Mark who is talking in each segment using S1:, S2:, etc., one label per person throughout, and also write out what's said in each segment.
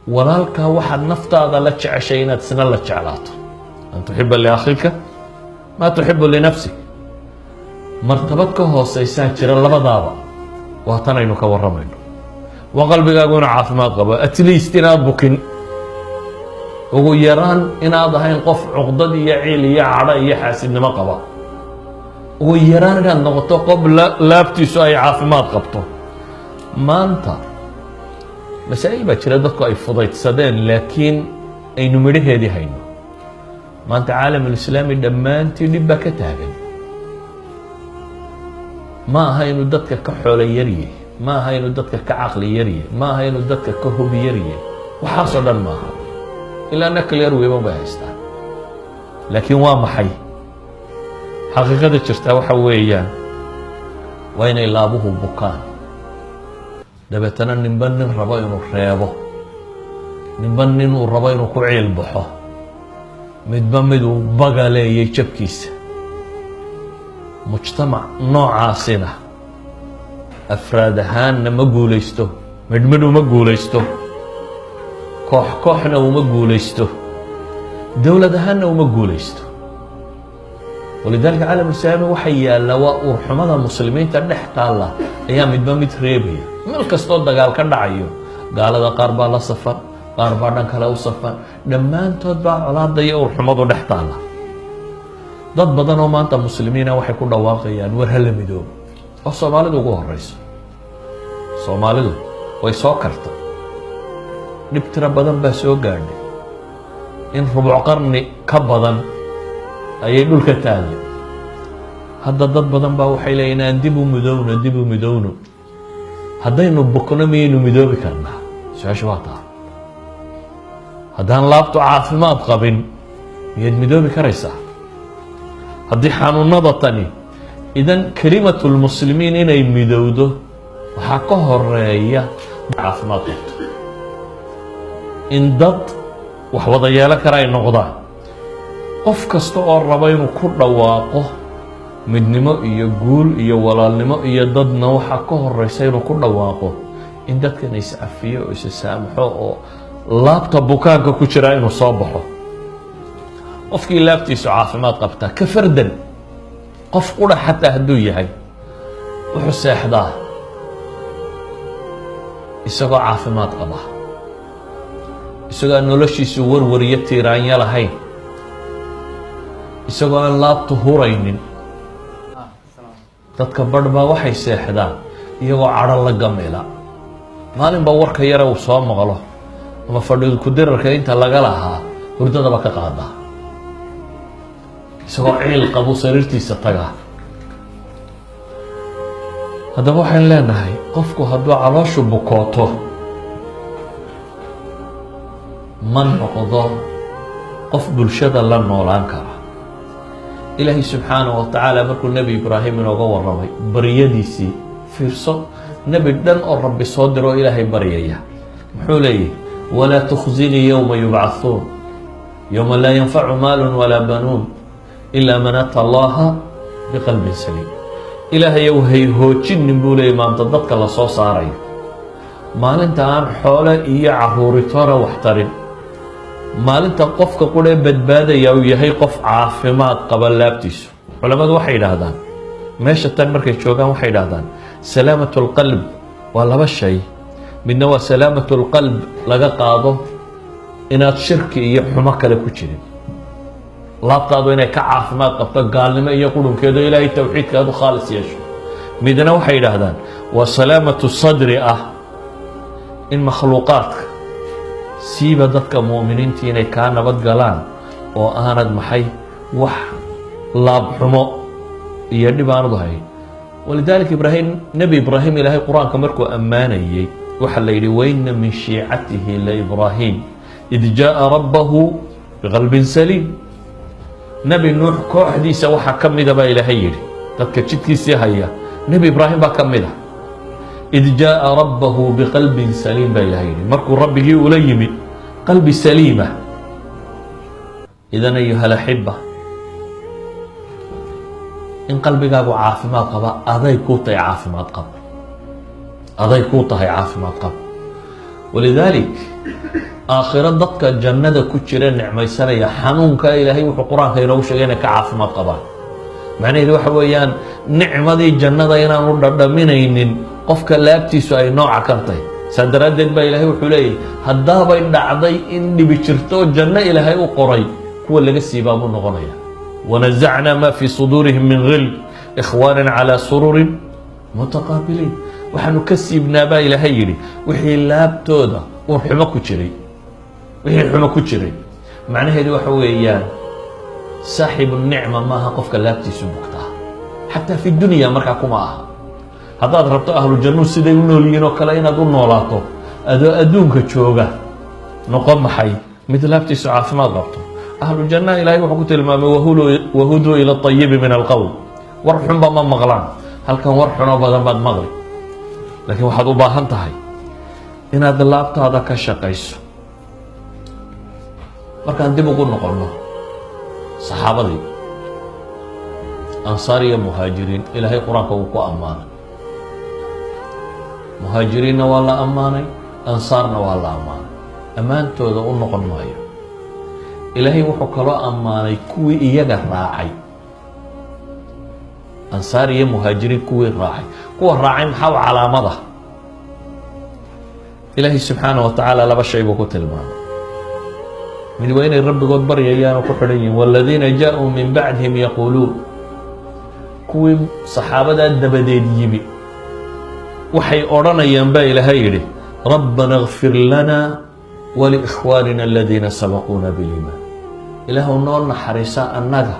S1: walaalka waxaad naftaada la jeceshay inaad isna la jeclaato an tuxiba liakhika ma tuxibu linafsik martabad ka hooseysaa jira labadaaba waa tan aynu ka waramayno waa qalbigaaguna caafimaad qabo at least inaad bukin ugu yaraan inaad ahayn qof cuqdad iyo ciil iyo cadho iyo xaasidnimo qaba ugu yaraan inaad noqoto qof laabtiisu ay caafimaad qabto maanta masaa'il baa jira dadku ay fudaydsadeen laakiin aynu midhaheedii hayno maanta caalamulislaami dhammaantii dhib baa ka taagan ma aha inuu dadka ka xoolo yaryahay ma aha inuu dadka ka caqli yaryahay ma aha inuu dadka ka hubi yaryahay waxaasoo dhan maaha ilaa nuclear weapon bay haystaan laakiin waa maxay xaqiiqada jirtaa waxa weeyaan waa inay laabuhu bukaan dabeetana ninba nin rabo inuu reebo ninba nin uu rabo inuu ku ciil baxo midba miduu bagaleeyay jabkiisa mujtamac noocaasina afraad ahaanna ma guulaysto midhmidh uma guulaysto koox kooxna uma guulaysto dowlad ahaanna uma guulaysto walidaalika caalamulislaami waxa yaalla waa uurxumada muslimiinta dhex taalla ayaa midba mid reebaya meel kastoo dagaal ka dhacayo gaalada qaar baa la safan qaar baa dhan kale u safan dhammaantood baa colaada iyo uurxumadu dhex taalla dad badan oo maanta muslimiina waxay ku dhawaaqayaan war hala midoobo oo soomaalidu ugu horeyso soomaalidu way soo karta dhib tiro badan baa soo gaadhay in rubuc qarni ka badan ayay dhulka taageen hadda dad badan baa waxay leeyihin aan dib u midowno haddaynu bukno miyaynu midoobi karnaa su-aasha waa taa haddaan laabtu caafimaad qabin miyaad midoobi karaysaa haddii xanuunada tani idan kelimatu lmuslimiin inay midowdo waxaa ka horeeya caafimaad qabto in dad wax wada yeelan kara ay noqdaan qof kasta oo raba inuu ku dhawaaqo midnimo iyo guul iyo walaalnimo iyo dadna waxaa ka horeysa inuu ku dhawaaqo in dadkan is-cafiyo oo is-saamaxo oo laabta bukaanka ku jira inuu soo baxo qofkii laabtiisu caafimaad qabtaa ka fardan qof qura xataa hadduu yahay wuxuu seexdaa isagoo caafimaad qaba isagoo aan noloshiisu warwariyo tiiraanya lahayn isagoo aan laabtu huraynin dadka badh baa waxay seexdaan iyagoo cadho la gamila maalinba warka yare uu soo maqlo ama fadhidu ku-dirarka inta laga lahaa hurdadaba ka qaadaa isagoo ciil qabu sariirtiisa tagaa haddaba waxaan leenahay qofku hadduu calooshu bukooto ma noqdo qof bulshada la noolaan kara ilaahay subxaanahu wa tacaala markuu nebi ibraahim inooga warramay baryadiisii fiirso nebi dhan oo rabbi soo diroo ilaahay baryaya muxuu leeyahy walaa tukhzinii yowma yubcahuun yowma laa yanfacu maalun walaa banuun ilaa man ata allaha biqalbin saliim ilaahayow hay hoojinin buu leeyay maanta dadka la soo saarayo maalinta aan xoole iyo caruuritoona wax tarin maalinta qofka quree badbaadaya uu yahay qof caafimaad qaba laabtiisu culammadu waxay yidhaahdaan meesha tan markay joogaan waxay yidhaahdaan salaamatu lqalb waa laba shay midna waa salaamatu lqalb laga qaado inaad shirki iyo xumo kale ku jirin laabtaadu inay ka caafimaad qabto gaalnimo iyo qurunkeedo ilaahay towxiidka aad u khaalis yeesho midna waxay yidhaahdaan waa salaamatu sadri ah in makhluuqaadka siiba dadka mu'miniintii inay kaa nabad galaan oo aanad maxay wax laabxumo iyo dhib aanad u hayn walidaalika ibraahim nebi ibraahim ilaahay qur-aanka markuu ammaanayey waxaa la yidhi waina min shiicatihi laibraahim id jaa'a rabbahu biqalbin saliim nebi nuux kooxdiisa waxaa ka mida baa ilaahay yidhi dadka jidkiisii haya nebi ibraahim baa ka mid a id jaa'a rabbahu biqalbin saliim baa ilaahay yidhi markuu rabbigii ula yimid qalbi saliima idan ayuha alaxiba in qalbigaagu caafimaad qaba aday kuu tahay caafimaad qab ولذلك aakhiro dadka jannada ku jira nicmaysanaya xanuunka ilaahay wuxuu qur-aanka inoogu sheegay inay ka caafimaad qabaan. macnaheedu waxa weeyaan nicmadii jannada inaanu dhadhaminaynin qofka laabtiisu ay nooca kan tahay. saa daraaddeed baa ilaahay wuxuu leeyahy haddaabay dhacday in dhibi jirto janno ilaahay u qoray kuwa laga siibaa buu noqonaya. wanazacnaa maa fii suduurihim min ghill ikhwaanan calaa sururin mutaqaabiliin. waxaanu ka siibnaa baa ilaahay yidhi wixii laabtooda uu xumo ku jiray, wixii xumo ku jiray. macnaheedu waxa weeyaan saaxibu nicma maaha qofka laabtiisu bugtaa, xataa fi dunya markaa kuma aha. haddaad rabto ahlu jannuhu siday u nool yihiin oo kale inaad u noolaato adoo adduunka jooga, noqon maxay mid laabtiisu caafimaad qabto. ahlu jannaha ilaahay wuxuu ku tilmaamay wahuduu ila ayibi min alqowl. war xunba ma maqlaan, halkan war xunoo badan baad maqli, laakiin waxaad u baahan tahay inaad laabtaada ka shaqayso. markaan dib ugu noqonno saxaabadii ansaar iyo muhaajiriin, ilaahay qur-aanka uu ku ammaanay. muhaajiriinna waa la ammaanay, ansaarna waa la ammaanay. ammaantooda u noqon maayo. ilaahay wuxuu kaloo ammaanay kuwii iyaga raacay. ansaar iyo muhaajiriin kuwii raacay, kuwa raacay maxaa u calaamada? ilaahay subxaana wa tacaala laba shay buu ku tilmaamay. mid waa inay rabbigood baryayaan oo ku xidhan yihiin. waaladiina jaa-uu min bacdihim yaquuluun, kuwii saxaabadaa dabadeed yimi waxay odhanayaan baa ilaahay yidhi rabbana اغfir lana waliikhwaanina aladiina sabaquuna biliimaan. ilaahu noo naxariisa annaga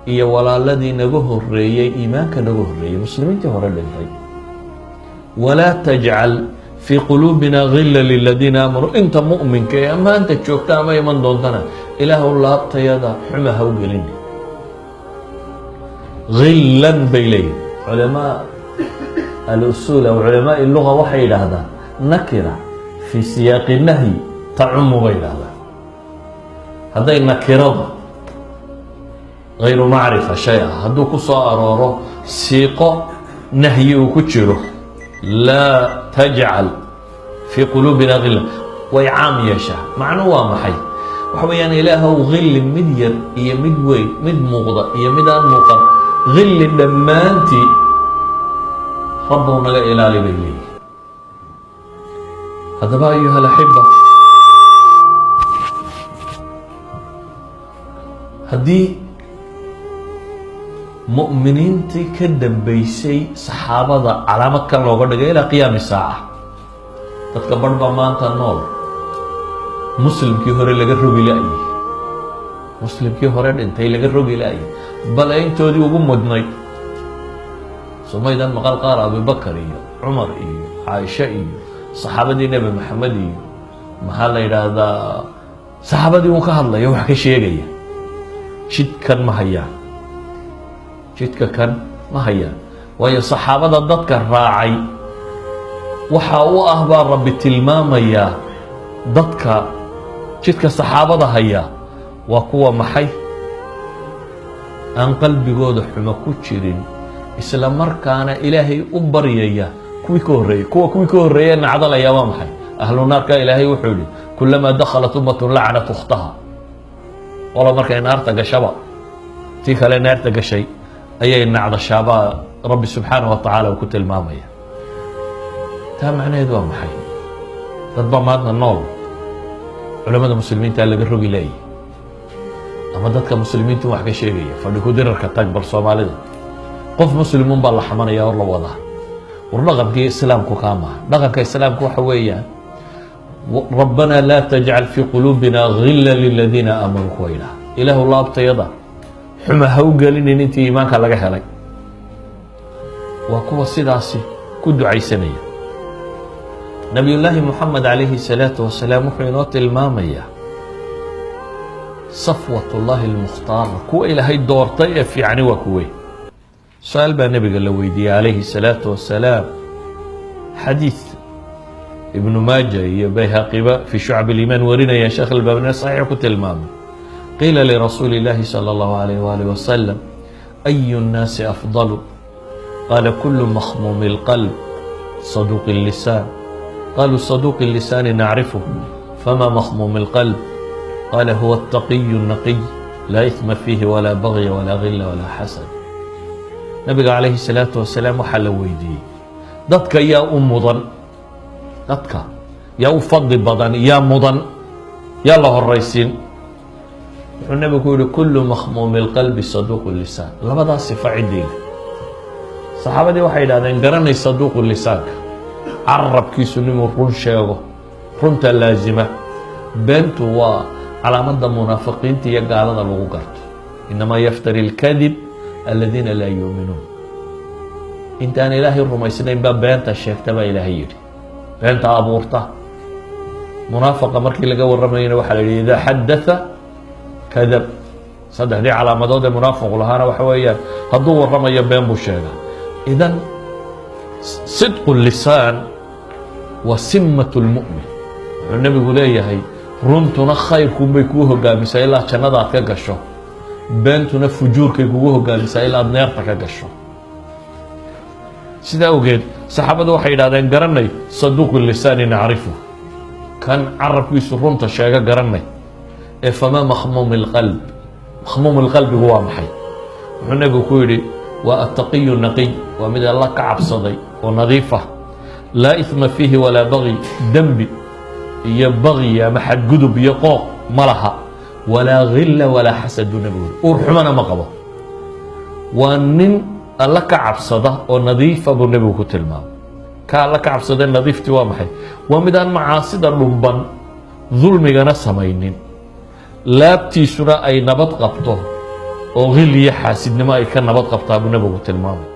S1: iyo walaaladii naga horeeyey iimaanka naga horeeyey, muslimiintii hore dhintay. walaa tajcal fii quluubina gila liladiina aamanuu. inta mu'minka ee ammaanta joogta ama iman doontana ilaahu laabtayada xuma ha u gelin. gilan bay leeyihin culamaa alusuul aw culamaai luga waxay yidhaahdaan nakira fii siyaaqi nahyi tacumu bay yidhahdaan. hadday nakirada hayru macrifa shay ah hadduu ku soo arooro siiqo nahyi uu ku jiro, laa tajcal fii quluubina gila, way caam yeeshaa. macnuu waa maxay? waxa weeyaan ilaahow gilli mid yar iyo mid weyn, mid muuqda iyo mid aan muuqan, gilli dhammaantii rabbow naga ilaali bay leeyihin. haddaba ayuha alaxiba, haddii mu'miniintii ka dambeysay saxaabada calaamad kan looga dhigay ilaa qiyaami saaca, dadka barh baa maanta nool muslimkii hore laga rogi la-yay, muslimkii hore dhintay laga rogi la-yay, bale intoodii ugu mudnay. somaydan maqal qaar abubakar iyo cumar iyo caaisha iyo saxaabadii nebi maxamed iyo maxaa la yidhaahdaa saxaabadii uu ka hadlaya wax ka sheegaya. jidkan ma hayaan, jidka kan ma hayaan. waayo saxaabada dadka raacay waxa u ah baa rabbi tilmaamayaa dadka jidka saxaabada haya waa kuwa maxay aan qalbigooda xumo ku jirin, isla markaana ilaahay u baryaya kuwii ka horreeyey. kuwii ka horreeye nacdalaya waa maxay? ahlu naarka ilaahay wuxuu yihi kulamaa dakhalat ummatun lacanat ukhtaha. walo markay naarta gashaba tii kale naarta gashay ayay nacdashaabaa rabbi subxaana wa tacaala uu ku tilmaamaya. taa macnaheedu waa maxay? dad baa maadna nool culamada muslimiinta laga rogi laayay, ama dadka muslimiintu wax ka sheegaya fadhi ku dirarka tag bal soomaalida qof muslimuun baa la xamanaya hor la wadaa. war dhaqankii islaamku kaa maha. dhaqanka islaamku waxa weeyaan rabbanaa laa tajcal fii quluubina gila liladiina aamanuu kuwa yidhaha ilaahu laabtayada xuma ha u gelinin intii iimaanka laga helay. waa kuwa sidaasi ku ducaysanaya. nabiyullaahi moxamed calayhi salaatu wasalaam wuxuu inoo tilmaamayaa safwatullaahi almukhtaara, kuwa ilaahay doortay ee fiicani waa kuwe. su-aal baa nebiga la weydiiyey calayhi salaatu wasalaam, xadiid ibnu maaja iyo bayhaqiba fii shucab aliimaan warinaya, sheekh albaabina saxiix ku tilmaamay. qiila lirasuuli illaahi sala allahu alayh waalih wasalam ayu nnaasi afdalu? qaala kulu makhmuumi lqalb saduuqi llisaan. qaluu saduuqi llisaani nacrifuhu فما مخموم القلب قال هو التقي النقي لا إثم فيه ولا بغي ولا غل ولا حسد. nabiga calayhi الsalaatu wasalaam waxaa la weydiiyey dadka yaa u mudan, dadka yaa u fadli badan, yaa mudan, yaa la horaysiin. wuxuu nabigu ku yihi kulu makhmuumi اlqalbi saduuqu lisaan. labadaas sifa ciddeyda saxaabadii waxay yidhahdeen garanay saduuqu lisaanka, carabkiisu ninuu run sheego, runta laazima. beentu waa calaamadda munaafiqiinta iyo gaalada lagu garto. inamaa yaftari اlkadib aladiina laa yuuminuun. intaan ilaahay rumaysnayn baa beenta sheegta baa ilaahay yidhi, beenta abuurta. munaafiqa markii laga warramayana waxaa la yidhi idaa xadatha kadab. saddexdii calaamadood ee munaafiqu lahaana waxa weeyaan hadduu warramayo been buu sheegaa. idan sidqu lisaan waa simat lmu'min. wuxuu nebigu leeyahay runtuna khayrkunbay kuu hogaamisaa ilaa jannada aad ka gasho, beentuna fujuurkay kugu hogaamisaa ilaa aad neerta ka gasho. sidaa awgeed saxaabadu waxay yidhahdeen garanay saduuqu lisaani nacrifu, kan carabkiisu runta sheega garanay. ee famaa makhmuum اlqalb, makhmuum اlqalbigu waa maxay? wuxuu nebigu ku yidhi waa attaqiyu naqiy, waa mid alla ka cabsaday oo nadiif ah. laa ihma fiihi walaa bagi, dembi iyo bagi ama xadgudub iyo qooq ma laha. walaa gila walaa xasad buu nebigu yidhi, uur xumana ma qabo. waa nin alla ka cabsada oo nadiifa buu nebigu ku tilmaamay. ka alla ka cabsada nadiiftii waa maxay? waa mid aan macaasida dhumban, dulmigana samaynin, laabtiisuna ay nabad qabto oo gil iyo xaasidnimo ay ka nabad qabtaa buu nebigu tilmaamay.